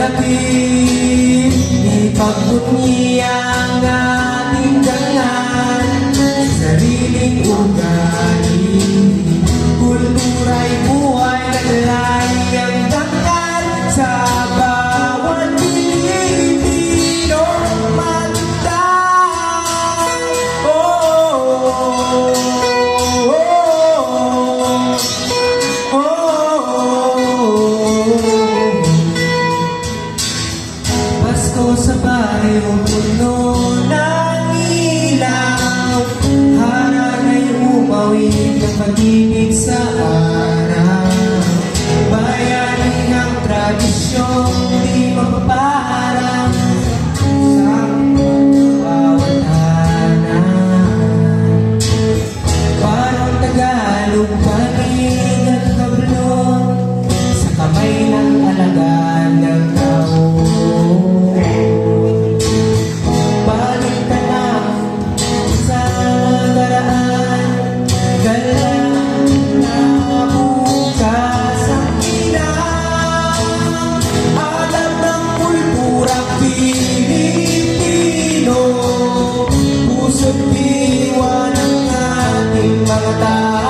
kalapit, ipagbunyi ang ating dangan, sariling ugali, kultura'y buhay na layang dangan sa bawat Pilipino mata. Pasko sa baryo, puno ng ilaw, haranay umawit ng pag-ibig sa araw. Bayani ang tradisyon, di mapaparang sa bawat hanan. Parang Tagalog, panig at kablon, sa kamay ng alagaan ng tao. Balik ka lang sa nakaraan, galang na bukas ang inang alam ng kulturang Pilipino, puso't diwa ng ating mga tao.